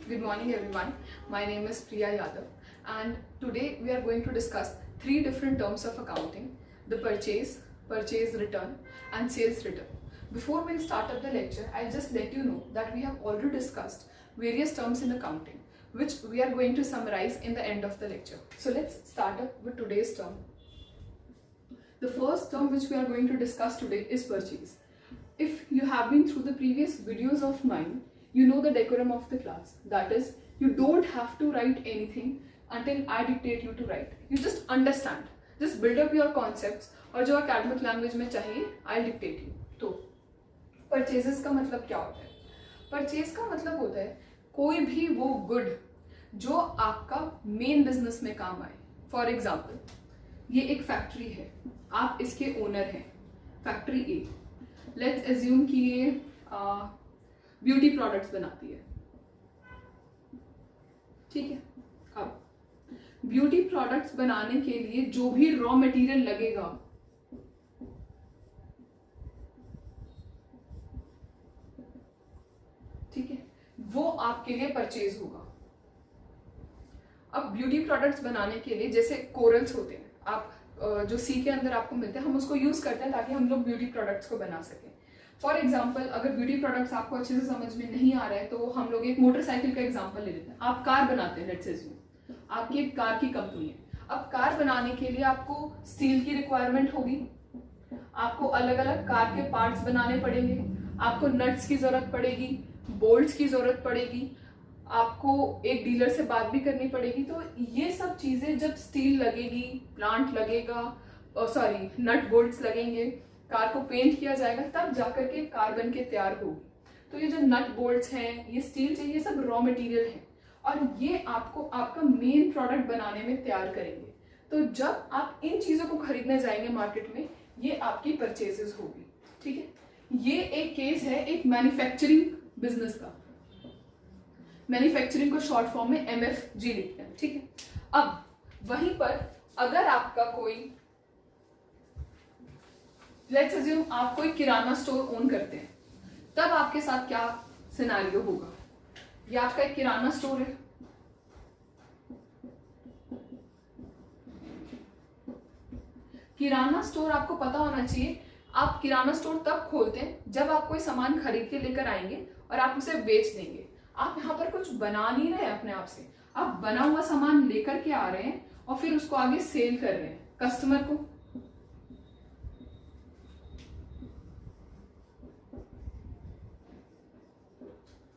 Good morning everyone. My name is Priya Yadav and today we are going to discuss three different terms of accounting: the purchase, purchase return and sales return. Before we start up the lecture, I'll just let you know that we have already discussed various terms in accounting which we are going to summarize in the end of the lecture. So let's start up with today's term. The first term which we are going to discuss today is purchase. If you have been through the previous videos of mine, you know the decorum of the class. That is, you don't have to write anything until I dictate you to write. You just understand. Just build up your concepts और जो academic language में चाहिए, I'll dictate you. तो purchases का मतलब क्या होता है? Purchase का मतलब होता है कोई भी वो good जो आपका main business में काम आए. For example, ये एक factory है. आप इसके owner हैं. Factory A. Let's assume कि ये ब्यूटी प्रोडक्ट्स बनाती है. ठीक है. अब ब्यूटी प्रोडक्ट्स बनाने के लिए जो भी रॉ मटेरियल लगेगा, ठीक है, वो आपके लिए परचेज होगा. अब ब्यूटी प्रोडक्ट्स बनाने के लिए जैसे कोरल्स होते हैं, आप जो सी के अंदर आपको मिलते हैं, हम उसको यूज करते हैं ताकि हम लोग ब्यूटी प्रोडक्ट्स को बना सकें. फॉर एग्जाम्पल, अगर ब्यूटी प्रोडक्ट्स आपको अच्छे से समझ में नहीं आ रहा है तो हम लोग एक मोटरसाइकिल का एग्जाम्पल ले लेते हैं. आप कार बनाते हैं, लेट्स अज्यूम आपकी एक कार की कंपनी है. अब कार बनाने के लिए आपको स्टील की रिक्वायरमेंट होगी, आपको अलग अलग कार के पार्ट्स बनाने पड़ेंगे, आपको नट्स की जरूरत पड़ेगी, बोल्ट्स की जरूरत पड़ेगी, आपको एक डीलर से बात भी करनी पड़ेगी. तो ये सब चीजें जब स्टील लगेगी, प्लांट लगेगा, नट बोल्ट्स लगेंगे, कार को पेंट किया जाएगा, तब जाकर के कार बन के तैयार होगी. तो ये जो नट बोल्ट्स हैं, ये स्टील चाहिए, ये सब रॉ मटेरियल है और ये आपको आपका मेन प्रोडक्ट बनाने में तैयार करेंगे. तो जब आप इन चीजों को खरीदने जाएंगे मार्केट में, ये आपकी परचेजेस होगी. ठीक है. ये एक केस है एक मैन्युफैक्चरिंग बिजनेस का. मैन्युफैक्चरिंग को शॉर्ट फॉर्म में MFG लिखते हैं. ठीक है. अब वहीं पर अगर आपका कोई, लेट्स अज्यूम आप कोई किराना स्टोर ओन करते हैं, तब आपके साथ क्या सिनेरियो होगा? ये आपका एक किराना स्टोर है. किराना स्टोर आपको पता होना चाहिए. आप किराना स्टोर तब खोलते हैं जब आप कोई सामान खरीद के लेकर आएंगे और आप उसे बेच देंगे. आप यहाँ पर कुछ बना नहीं रहे अपने आप से, आप बना हुआ सामान लेकर के आ रहे हैं और फिर उसको आगे सेल कर रहे हैं कस्टमर को.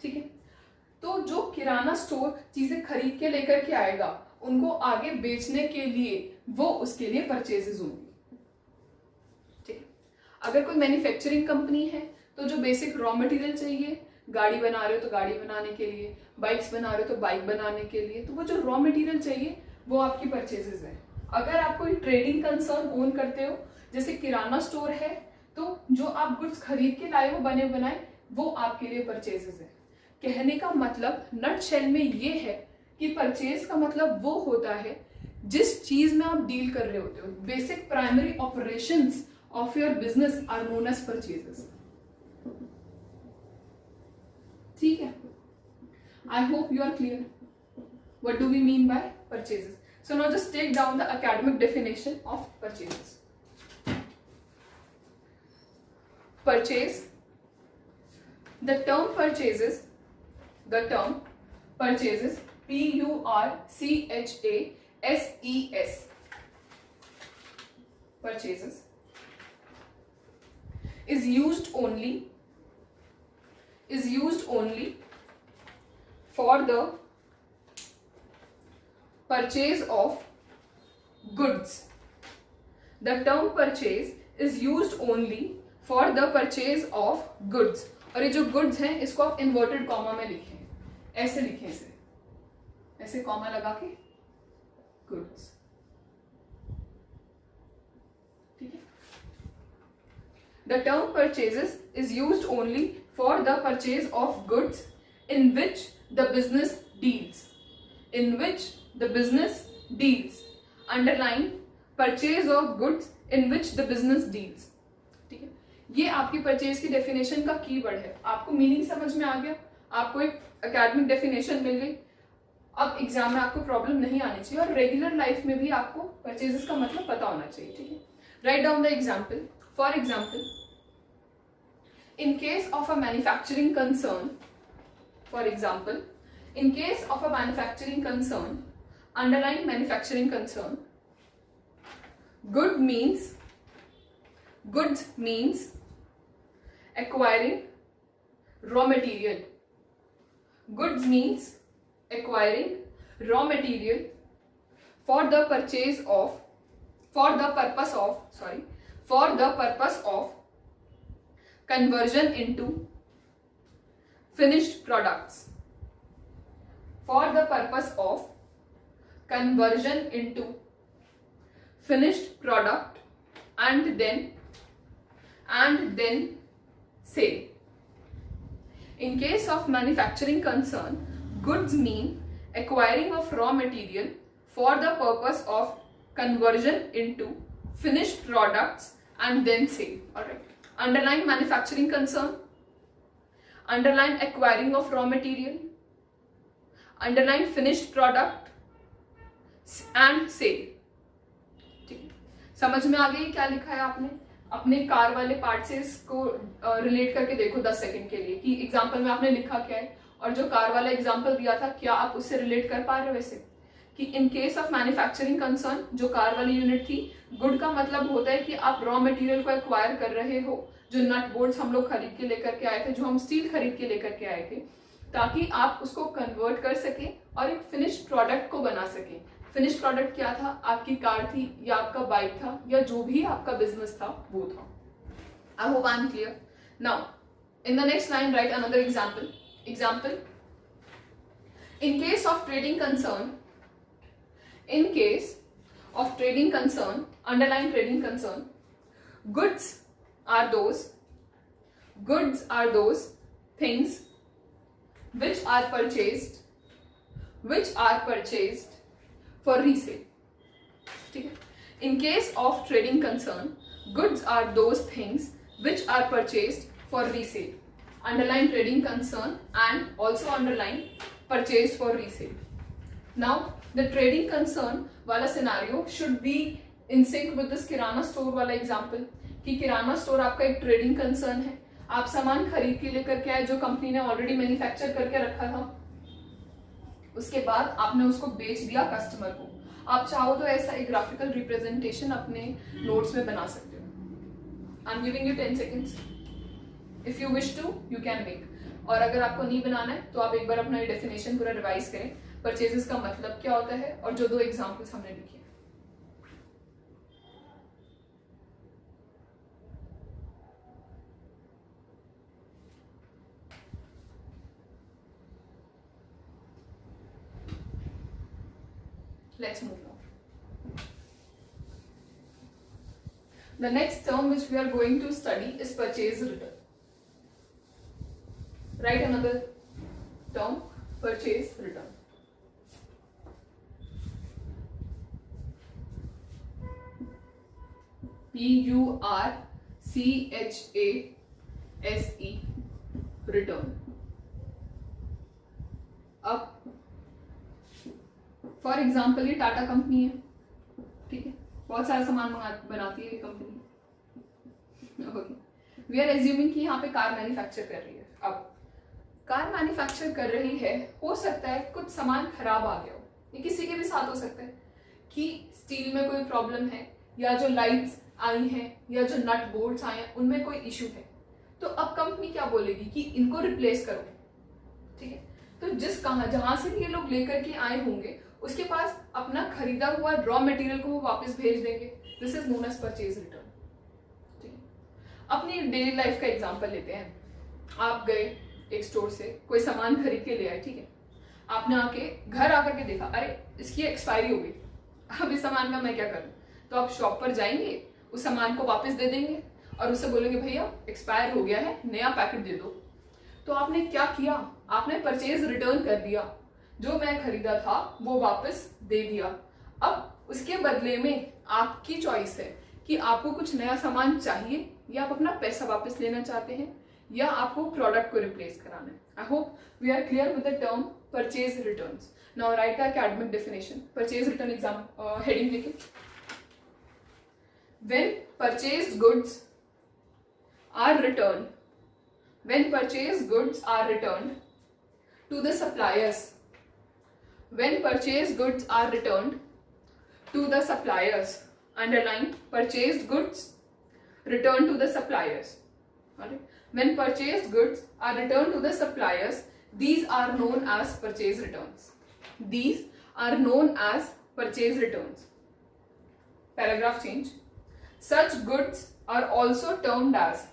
ठीक है. तो जो किराना स्टोर चीजें खरीद के लेकर के आएगा, उनको आगे बेचने के लिए वो उसके लिए परचेजेस होंगी. ठीक है. अगर कोई मैन्युफैक्चरिंग कंपनी है तो जो बेसिक रॉ मटेरियल चाहिए, गाड़ी बना रहे हो तो गाड़ी बनाने के लिए, बाइक्स बना रहे हो तो बाइक बनाने के लिए, तो वो जो रॉ मटेरियल चाहिए वो आपकी परचेजेस है. अगर आप कोई ट्रेडिंग कंसर्न ओन करते हो, जैसे किराना स्टोर है, तो जो आप गुड्स खरीद के लाए हो बने बनाए, वो आपके लिए परचेजेस है. कहने का मतलब नट शेल में ये है कि परचेज का मतलब वो होता है जिस चीज में आप डील कर रहे होते हो. Basic primary operations of your business are known as purchases. ठीक है. I hope you are clear. What do we mean by purchases? So now just take down the academic definition of purchases. Purchase, the term purchases, PURCHASES, purchases is used only for the purchase of goods. The term purchase is used only for the purchase of goods. और ये जो goods हैं इसको आप inverted comma में लिखें, ऐसे लिखें, इसे ऐसे कॉमा लगा के गुड्स. ठीक है. The term purchases is used only for the purchase of goods in which the business deals. Underline purchase of goods in which the business deals. ठीक है. ये आपकी परचेज की डेफिनेशन का कीवर्ड है. आपको मीनिंग समझ में आ गया? आपको एक एकेडमिक डेफिनेशन मिल गई, अब एग्जाम में आपको प्रॉब्लम नहीं आनी चाहिए, और रेगुलर लाइफ में भी आपको परचेजेस का मतलब पता होना चाहिए, ठीक है। Write down the example. For example, in case of a manufacturing concern, for example, in case of a manufacturing concern, underline manufacturing concern, goods means acquiring raw material. Goods means acquiring raw material for the purpose of conversion into finished products. For the purpose of conversion into finished product and then sale. In case of manufacturing concern, goods mean acquiring of raw material for the purpose of conversion into finished products and then sale. Alright. Underline manufacturing concern. Underline acquiring of raw material. Underline finished product and sale. ठीक है, समझ में आ गई क्या लिखा है आपने? अपने कार वाले पार्ट से इसको रिलेट करके देखो 10 सेकंड के लिए कि एग्जांपल में आपने लिखा क्या है, और जो कार वाला एग्जांपल दिया था क्या आप उससे रिलेट कर पा रहे हो? वैसे कि in case of manufacturing concern, जो कार वाली यूनिट थी, गुड का मतलब होता है कि आप रॉ मटेरियल को एक्वायर कर रहे हो, जो नट बोल्ट्स हम लोग खरीद के लेकर के आए थे, जो हम स्टील खरीद के लेकर के आए थे, ताकि आप उसको कन्वर्ट कर सकें और एक फिनिश्ड प्रोडक्ट को बना सकें. फिनिश्ड प्रोडक्ट क्या था? आपकी कार थी या आपका बाइक था या जो भी आपका बिजनेस था वो था. I hope I am clear. Now in the next line right another example. Example, in case of trading concern, in case of trading concern, underline trading concern, goods are those things which are purchased for resale. ठीक है. In case of trading concern, goods are those things which are purchased for resale. Underline trading concern and also underline purchased for resale. Now the trading concern वाला scenario should be in sync with this kirana store वाला example, कि किराना store आपका एक trading concern है. आप सामान खरीद के लेकर के आए जो कंपनी ने ऑलरेडी मैन्युफैक्चर करके रखा था, उसके बाद आपने उसको बेच दिया कस्टमर को. आप चाहो तो ऐसा एक ग्राफिकल रिप्रेजेंटेशन अपने नोट्स में बना सकते हो. I am giving you 10 seconds. If you wish to you can make. और अगर आपको नहीं बनाना है तो आप एक बार अपना डेफिनेशन पूरा रिवाइज करें, परचेजेस का मतलब क्या होता है और जो 2 एग्जाम्पल्स हमने लिखे. Let's move on. The next term which we are going to study is purchase return. Write another term, purchase return. PURCHASE, return. अब फॉर एग्जाम्पल ये टाटा कंपनी है, ठीक है, बहुत सारा सामान बनाती है ये company. Okay, we are assuming कि यहाँ पे कार मैन्युफैक्चर कर रही है. अब कार मैन्युफैक्चर कर रही है, हो सकता है कुछ सामान खराब आ गया हो, ये किसी के भी साथ हो सकता है कि स्टील में कोई प्रॉब्लम है, या जो लाइट्स आई हैं या जो नट बोल्ट्स आए हैं उनमें कोई इशू है. तो अब कंपनी क्या बोलेगी कि इनको रिप्लेस करो. ठीक है, तो जहां से भी ये लोग लेकर के आए होंगे उसके पास अपना खरीदा हुआ रॉ मटेरियल को वो वापस भेज देंगे. This is known as purchase return. ठीक है, अपनी डेली लाइफ का एग्जांपल लेते हैं. आप गए एक स्टोर से कोई सामान खरीद के ले आए, ठीक है, आपने आके घर आकर के देखा अरे इसकी एक्सपायरी हो गई, अब इस सामान का मैं क्या करूं. तो आप शॉप पर जाएंगे, उस सामान को वापस दे देंगे और उससे बोलेंगे भैया एक्सपायर हो गया है, नया पैकेट दे दो. तो आपने क्या किया? आपने परचेज रिटर्न कर दिया, जो मैं खरीदा था वो वापस दे दिया. अब उसके बदले में आपकी चॉइस है कि आपको कुछ नया सामान चाहिए या आप अपना पैसा वापस लेना चाहते हैं या आपको प्रोडक्ट को रिप्लेस कराना है. I hope we are clear with the term purchase returns. Now write the academic definition. Purchase return exam heading लिखे. When purchased goods are returned, when purchased goods are returned to the suppliers, when purchased goods are returned to the suppliers, underline purchased goods returned to the suppliers. Alright. When purchased goods are returned to the suppliers, these are known as purchase returns. These are known as purchase returns. Paragraph change. Such goods are also termed as,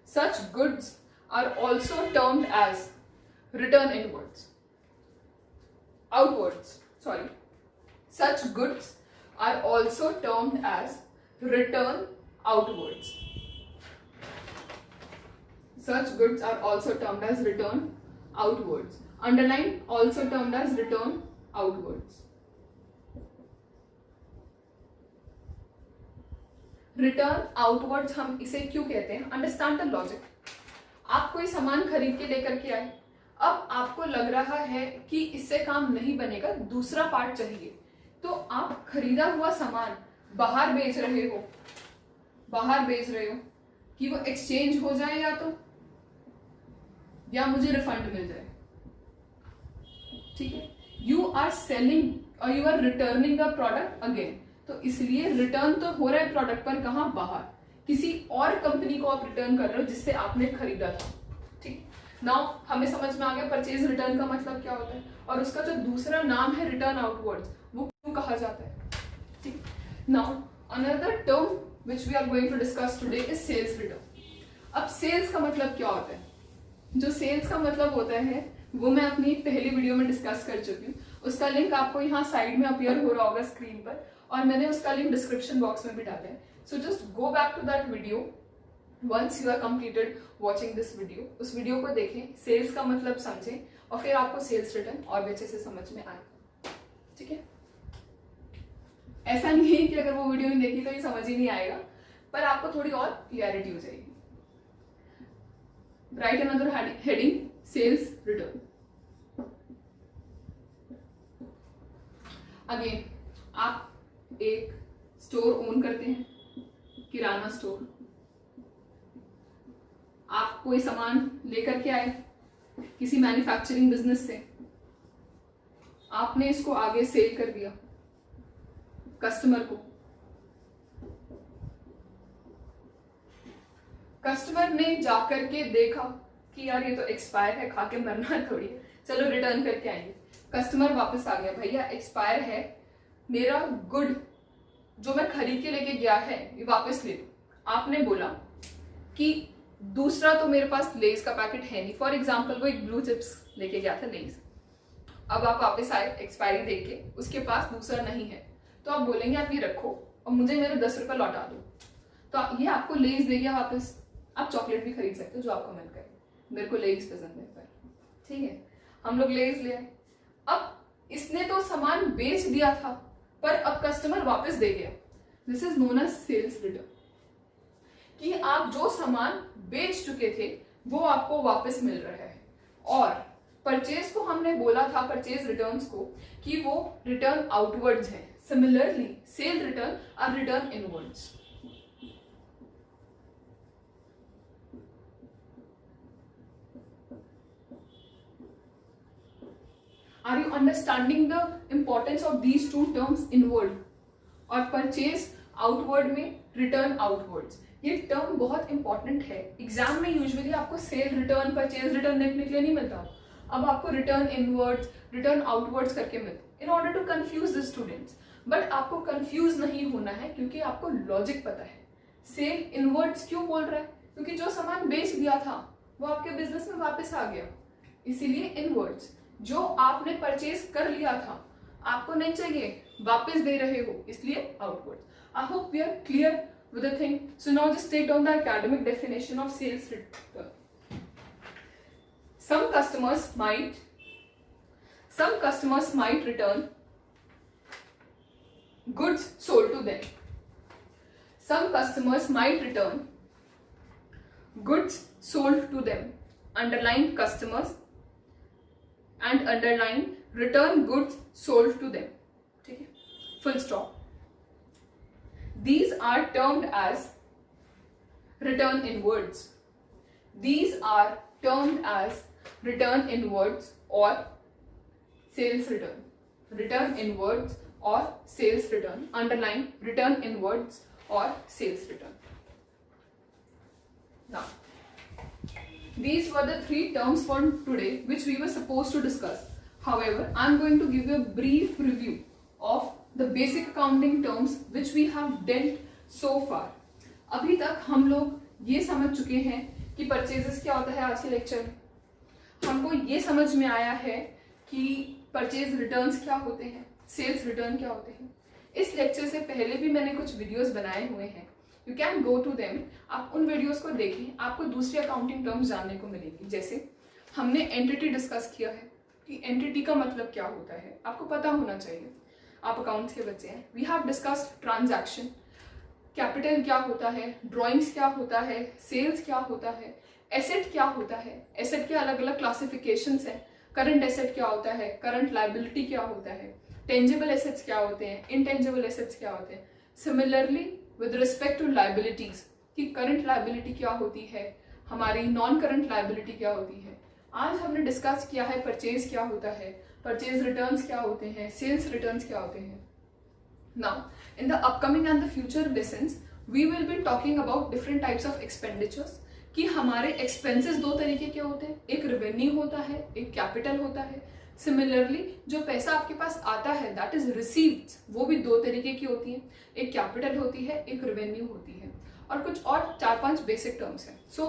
such goods are also termed as return inwards. Outwards, sorry. Such goods are also termed as return outwards. Such goods are also termed as return outwards. Underline also termed as return outwards. Return outwards हम इसे क्यों कहते हैं? Understand the logic. आप कोई सामान खरीद के लेकर के आए, अब आपको लग रहा है कि इससे काम नहीं बनेगा, दूसरा पार्ट चाहिए, तो आप खरीदा हुआ सामान बाहर बेच रहे हो, बाहर बेच रहे हो कि वो एक्सचेंज हो जाए या मुझे रिफंड मिल जाए. ठीक है. यू आर सेलिंग और you are returning the product again. तो इसलिए रिटर्न तो हो रहा है प्रोडक्ट पर, कहाँ? बाहर. किसी और कंपनी को आप रिटर्न कर रहे हो जिससे आपने खरीदा था. ठीक. नाउ हमें समझ में आ गया परचेज रिटर्न का मतलब क्या होता है, और उसका जो दूसरा नाम है रिटर्न आउटवर्ड्स, वो क्यों कहा जाता है. ठीक. Now another term which we are going to discuss today is sales return. अब सेल्स का मतलब क्या होता है? जो सेल्स का मतलब होता है वो मैं अपनी पहली वीडियो में डिस्कस कर चुकी हूँ. उसका लिंक आपको यहाँ साइड में अपीयर हो रहा होगा स्क्रीन पर, और मैंने उसका लिंक डिस्क्रिप्शन बॉक्स में भी डाला है. So just go back to that video once you are completed watching this video. उस वीडियो को देखें, सेल्स का मतलब समझें, और फिर आपको सेल्स रिटर्न और भी अच्छे से समझ में आएगा. ठीक है. ऐसा नहीं है कि अगर वो वीडियो नहीं देखी तो ये समझ ही नहीं आएगा, पर आपको थोड़ी और क्लियरिटी हो जाएगी. Right another heading, sales return. Again आप एक स्टोर ओन करते हैं, किराना स्टोर. आप कोई सामान लेकर के आए किसी मैन्युफैक्चरिंग बिजनेस से, आपने इसको आगे सेल कर दिया कस्टमर को. कस्टमर ने जाकर के देखा कि यार ये तो एक्सपायर है, खा के मरना थोड़ी है, चलो रिटर्न करके आएंगे. कस्टमर वापस आ गया, भैया एक्सपायर है, मेरा गुड जो मैं खरीद के लेके गया है ये वापस ले लो. आपने बोला कि दूसरा तो मेरे पास लेज का पैकेट है नहीं. फॉर एग्जाम्पल वो एक ब्लू चिप्स लेके गया था लेज. अब आप वापस आए एक्सपायरी देख के, उसके पास दूसरा नहीं है, तो आप बोलेंगे आप ये रखो और मुझे मेरे 10 रुपये लौटा दो. तो ये आपको लेज दे गया वापस. आप चॉकलेट भी खरीद सकते हो जो आपको मन करे. मेरे को लेज पसंद है, पर ठीक है हम लोग लेज ले आए. अब इसने तो सामान बेच दिया था, पर अब कस्टमर वापस दे गया. This is known as sales return. कि आप जो सामान बेच चुके थे वो आपको वापस मिल रहा है. और परचेज को हमने बोला था, परचेज रिटर्न्स को, कि वो रिटर्न आउटवर्ड्स है. Similarly sale return are return inwards. Are you understanding the importance of these two terms, inward और परचेज आउटवर्ड में रिटर्न आउटवर्ड्स? ये टर्म बहुत इंपॉर्टेंट है. एग्जाम में यूजुअली आपको सेल रिटर्न, परचेज रिटर्न देखने के लिए नहीं मिलता. अब आपको रिटर्न इनवर्ड्स, रिटर्न आउटवर्ड्स करके मिलता in order to confuse the students. But आपको कंफ्यूज नहीं होना है क्योंकि आपको लॉजिक पता है. सेल इनवर्ड्स क्यों बोल रहा है? क्योंकि जो सामान बेच दिया था वो आपके बिजनेस में वापस आ गया, इसीलिए इनवर्ड्स. जो आपने परचेज कर लिया था आपको नहीं चाहिए, वापस दे रहे हो, इसलिए outwards. I hope we are clear with the thing. So now just take down the academic definition of sales return. Some customers might return goods sold to them. Some customers might return goods sold to them. underline customers and underline return goods sold to them. ठीक है, full stop. These are termed as return inwards. These are termed as return inwards or sales return. Return inwards or sales return. Underline return inwards or sales return. Now, these were the three terms for today which we were supposed to discuss. However, I am going to give you a brief review of the basic accounting terms which we have dealt so far. अभी तक हम लोग ये समझ चुके हैं कि purchases क्या होता है। आज के लेक्चर में हमको ये समझ में आया है कि परचेज रिटर्न्स क्या होते हैं, सेल्स रिटर्न क्या होते हैं। इस लेक्चर से पहले भी मैंने कुछ वीडियोस बनाए हुए हैं, you can go to them, आप उन वीडियोस को देखें, आपको दूसरी अकाउंटिंग टर्म्स जानने को मिलेगी। जैसे हमने एंटिटी डिस्कस किया है कि एंटिटी का मतलब क्या होता है, आपको पता होना चाहिए, आप अकाउंट्स के बच्चे हैं। We have discussed transaction, capital क्या होता है, ड्रॉइंग्स क्या होता है, सेल्स क्या होता है, एसेट क्या होता है, एसेट के अलग अलग क्लासिफिकेशंस हैं, करंट एसेट क्या होता है, करंट लायबिलिटी क्या होता है, टेंजिबल एसेट्स क्या होते हैं, इनटेंजिबल एसेट्स क्या होते हैं। Similarly with respect to liabilities कि करंट लायबिलिटी क्या होती है, हमारी नॉन करंट लायबिलिटी क्या होती है। आज हमने डिस्कस किया है परचेज क्या होता है, परचेज रिटर्न्स क्या होते हैं, सेल्स रिटर्न्स क्या होते हैं। Now in the upcoming and the future lessons we will be talking about different types of expenditures कि हमारे एक्सपेंसेस दो तरीके के होते हैं, एक रेवेन्यू होता है, एक कैपिटल होता है। सिमिलरली जो पैसा आपके पास आता है दैट इज रिसीव्ड, वो भी दो तरीके की होती है, एक कैपिटल होती है, एक रेवेन्यू होती है, और कुछ और 4-5 बेसिक टर्म्स हैं। So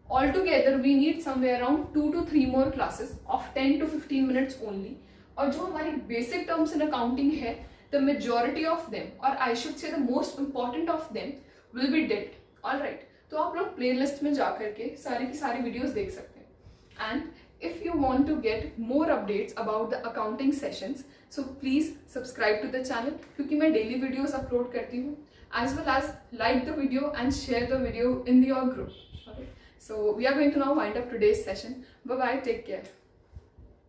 all together we need somewhere around 2 to 3 more classes of 10 to 15 minutes only। और जो हमारी बेसिक टर्म्स इन अकाउंटिंग है, द मेजॉरिटी ऑफ देम और I should say the most important of them will be dealt. Alright, तो आप लोग playlist में जाकर के सारी की सारी वीडियोस देख सकते हैं। And if you want to get more updates about the accounting sessions, so please subscribe to the channel क्योंकि मैं daily videos upload करती हूँ, as well as like the video and share the video in your group. Okay? So we are going to now wind up today's session. Bye bye, take care.